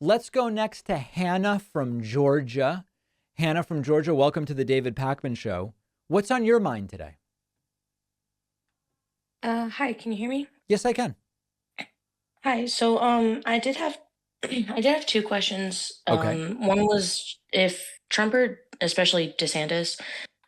Let's go next to Hannah from Georgia. Hannah from Georgia, welcome to the David Pakman Show. What's on your mind today? Hi, can you hear me? Yes, I can. Hi. I did have I did have two questions. Okay. One was if Trump or especially DeSantis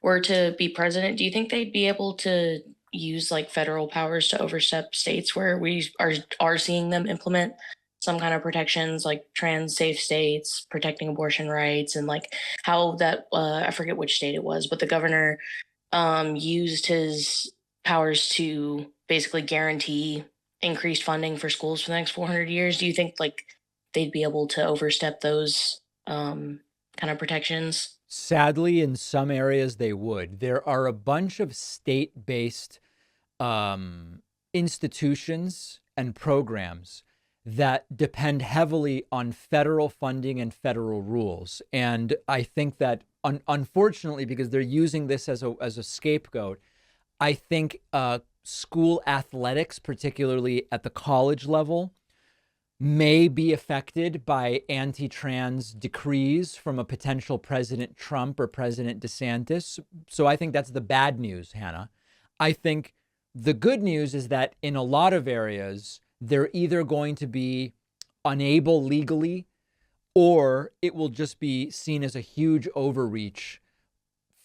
were to be president, do you think they'd be able to use like federal powers to overstep states where we are seeing them implement some kind of protections like trans safe states, protecting abortion rights, and like how that I forget which state it was, but the governor used his powers to basically guarantee increased funding for schools for the next 400 years. Do you think like they'd be able to overstep those kind of protections? Sadly, in some areas they would. There are a bunch of state-based institutions and programs that depend heavily on federal funding and federal rules. And I think that unfortunately, because they're using this as a scapegoat, I think school athletics, particularly at the college level, may be affected by anti-trans decrees from a potential President Trump or President DeSantis. So I think that's the bad news, Hannah. I think the good news is that in a lot of areas, they're either going to be unable legally, or it will just be seen as a huge overreach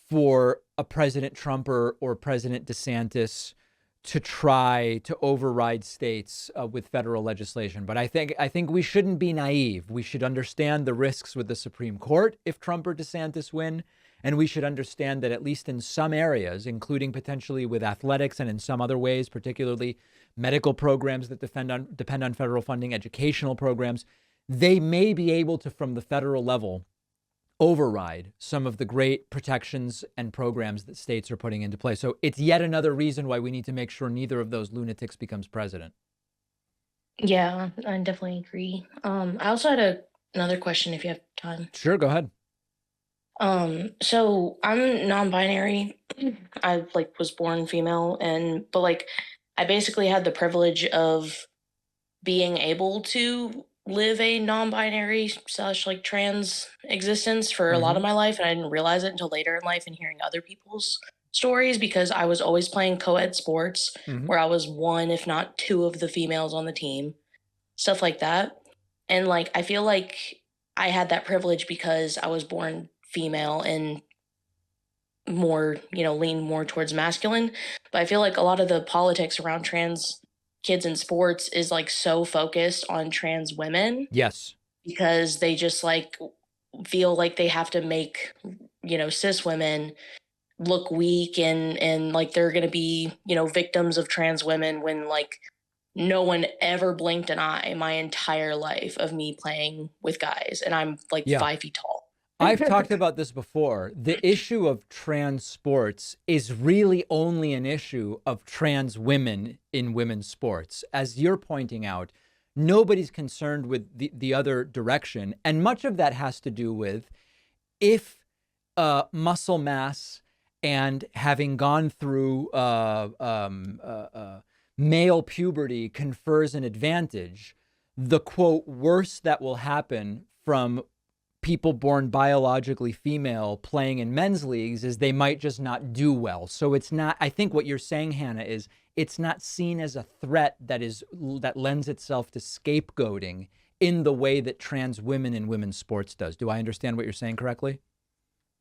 for a President Trump or President DeSantis to try to override states with federal legislation. But I think we shouldn't be naive. We should understand the risks with the Supreme Court if Trump or DeSantis win. And we should understand that at least in some areas, including potentially with athletics and in some other ways, particularly medical programs that depend on federal funding, educational programs, they may be able to, from the federal level, override some of the great protections and programs that states are putting into place. So it's yet another reason why we need to make sure neither of those lunatics becomes president. Yeah, I definitely agree. I also had another question if you have time. Sure, go ahead. So I'm non-binary. I like was born female and but like I basically had the privilege of being able to live a non-binary slash like trans existence for a lot Mm-hmm. of my life, and I didn't realize it until later in life and hearing other people's stories because I was always playing co-ed sports Mm-hmm. where I was one if not two of the females on the team, stuff like that. And like I feel like I had that privilege because I was born female and more, lean more towards masculine. But I feel like a lot of the politics around trans kids in sports is like so focused on trans women Yes. because they just like feel like they have to make, cis women look weak and like they're going to be, victims of trans women when like no one ever blinked an eye my entire life of me playing with guys and I'm like Yeah. 5 feet tall. I've talked about this before. The issue of trans sports is really only an issue of trans women in women's sports. As you're pointing out, nobody's concerned with the other direction. And much of that has to do with if muscle mass and having gone through male puberty confers an advantage, the quote, worst that will happen from people born biologically female playing in men's leagues is they might just not do well. So it's not, I think what you're saying, Hannah, is it's not seen as a threat that lends itself to scapegoating in the way that trans women in women's sports does. Do I understand what you're saying correctly?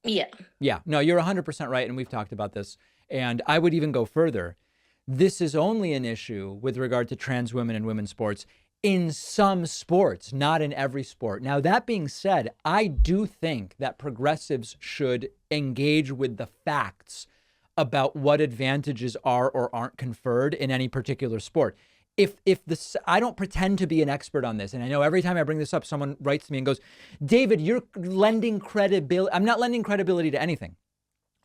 Yeah. Yeah, no, you're 100% right. And we've talked about this. And I would even go further. This is only an issue with regard to trans women in women's sports in some sports, not in every sport. Now, that being said, I do think that progressives should engage with the facts about what advantages are or aren't conferred in any particular sport. If this, I don't pretend to be an expert on this. And I know every time I bring this up, someone writes to me and goes, David, you're lending credibility. I'm not lending credibility to anything.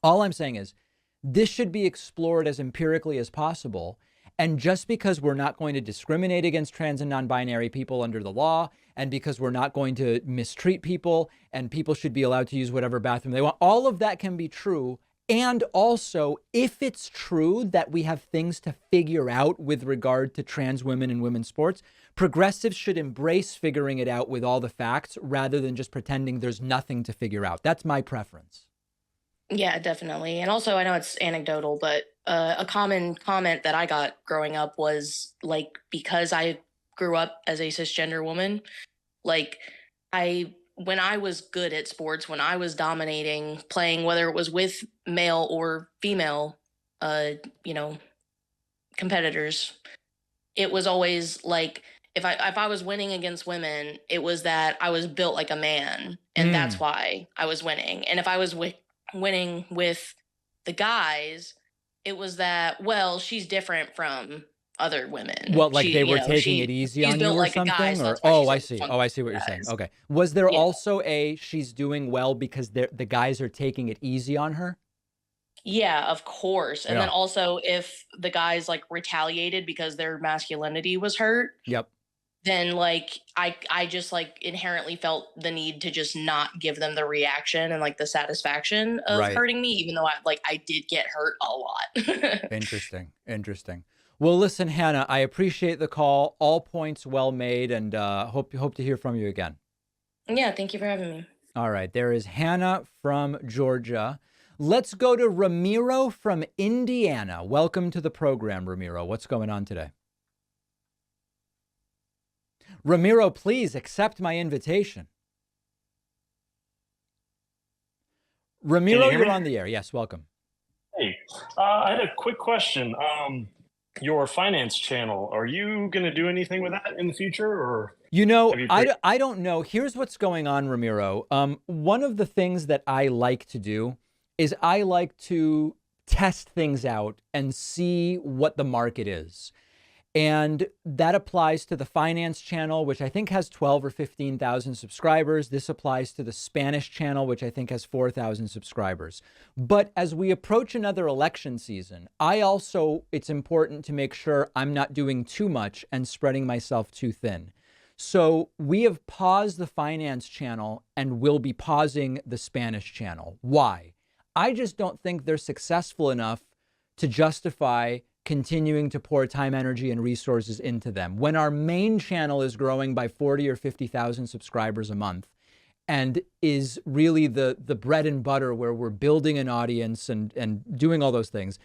All I'm saying is this should be explored as empirically as possible. And just because we're not going to discriminate against trans and non-binary people under the law, and because we're not going to mistreat people, and people should be allowed to use whatever bathroom they want, all of that can be true And also, if it's true that we have things to figure out with regard to trans women in women's sports, progressives should embrace figuring it out with all the facts rather than just pretending there's nothing to figure out. That's my preference. Yeah, definitely. And also, I know it's anecdotal, but a common comment that I got growing up was like, because I grew up as a cisgender woman, like, when I was good at sports, when I was dominating, playing, whether it was with male or female, uh, you know, competitors, it was always like, if I was winning against women, it was that I was built like a man, and that's Mm. why I was winning. And if I was winning with the guys, it was that, well, she's different from other women. Well, like they were taking it easy She's on you built or like a guy, something, so or that's why oh, she's I able to see. function Oh, I see with what you're the saying. guys. Okay. Was there Yeah. also a she's doing well because the guys are taking it easy on her? Yeah, of course. And then Yeah. also, if the guys like retaliated because their masculinity was hurt, Yep. then like I just like inherently felt the need to just not give them the reaction and like the satisfaction of Right. hurting me, even though I did get hurt a lot. Interesting. Interesting. Well, listen, Hannah, I appreciate the call. All points well made, and hope to hear from you again. Yeah, thank you for having me. All right. There is Hannah from Georgia. Let's go to Ramiro from Indiana. Welcome to the program, Ramiro. What's going on today? Ramiro, please accept my invitation. Ramiro, you're on the air. Yes, welcome. Hey, I had a quick question. Your finance channel, are you going to do anything with that in the future, or You know, have you I don't know. Here's what's going on, Ramiro. One of the things that I like to do is I like to test things out and see what the market is. And that applies to the finance channel, which I think has 12 or 15,000 subscribers. This applies to the Spanish channel, which I think has 4,000 subscribers. But as we approach another election season, it's important to make sure I'm not doing too much and spreading myself too thin. So we have paused the finance channel and will be pausing the Spanish channel. Why? I just don't think they're successful enough to justify continuing to pour time, energy, and resources into them. When our main channel is growing by 40 or 50,000 subscribers a month and is really the bread and butter where we're building an audience and doing all those things,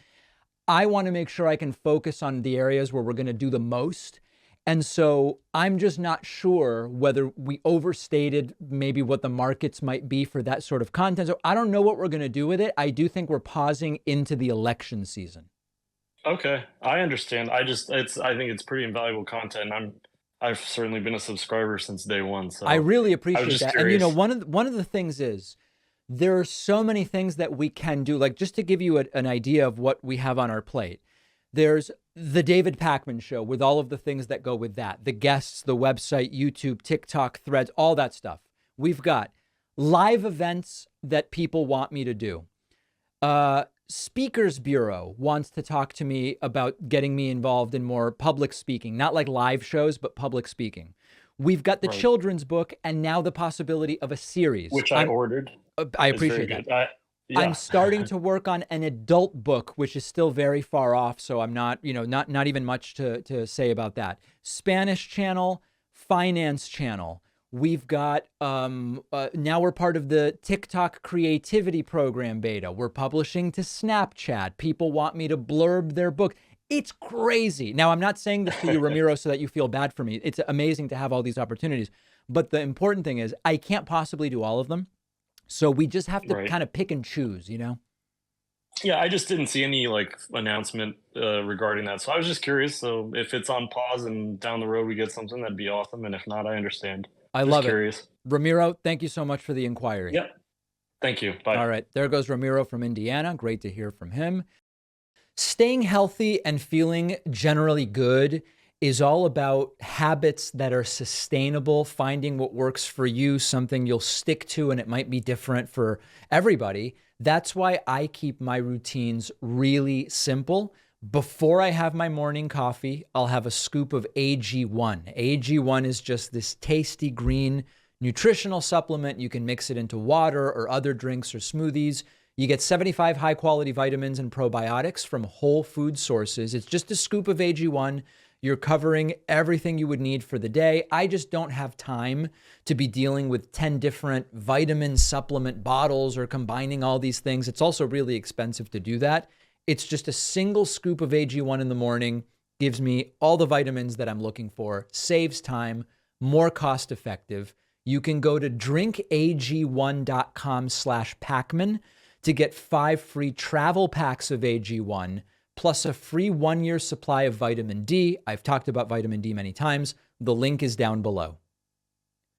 I want to make sure I can focus on the areas where we're going to do the most. And so I'm just not sure whether we overstated maybe what the markets might be for that sort of content. So I don't know what we're going to do with it. I do think we're pausing into the election season. Okay, I understand. I think it's pretty invaluable content. I've certainly been a subscriber since day one. So I really I was appreciate just that. curious. And you know, one of the things is there are so many things that we can do. Like, just to give you an idea of what we have on our plate, there's the David Pakman show with all of the things that go with that, the guests, the website, YouTube, TikTok, Threads, all that stuff. We've got live events that people want me to do. Speakers Bureau wants to talk to me about getting me involved in more public speaking, not like live shows, but public speaking. We've got the Right. children's book and now the possibility of a series. Which I ordered. I It's very appreciate good. that. Yeah. I'm starting to work on an adult book, which is still very far off. So I'm not, not even much to say about that. Spanish channel, finance channel. We've got, now we're part of the TikTok creativity program beta. We're publishing to Snapchat. People want me to blurb their book. It's crazy. Now, I'm not saying this to you, Ramiro, so that you feel bad for me. It's amazing to have all these opportunities. But the important thing is I can't possibly do all of them. So we just have to kind of pick and choose, Yeah, I just didn't see any announcement regarding that. So I was just curious. So if it's on pause and down the road we get something, that'd be awesome. And if not, I understand. I Just love curious. it. Ramiro, thank you so much for the inquiry. Yep. Thank you. Bye. All right. There goes Ramiro from Indiana. Great to hear from him. Staying healthy and feeling generally good is all about habits that are sustainable, finding what works for you, something you'll stick to, and it might be different for everybody. That's why I keep my routines really simple. Before I have my morning coffee, I'll have a scoop of AG1. AG1 is just this tasty green nutritional supplement. You can mix it into water or other drinks or smoothies. You get 75 high quality vitamins and probiotics from whole food sources. It's just a scoop of AG1. You're covering everything you would need for the day. I just don't have time to be dealing with 10 different vitamin supplement bottles or combining all these things. It's also really expensive to do that. It's just a single scoop of AG1 in the morning, gives me all the vitamins that I'm looking for, saves time, more cost effective. You can go to drinkag1.com/Pacman to get 5 free travel packs of AG1, plus a free 1-year supply of vitamin D. I've talked about vitamin D many times. The link is down below.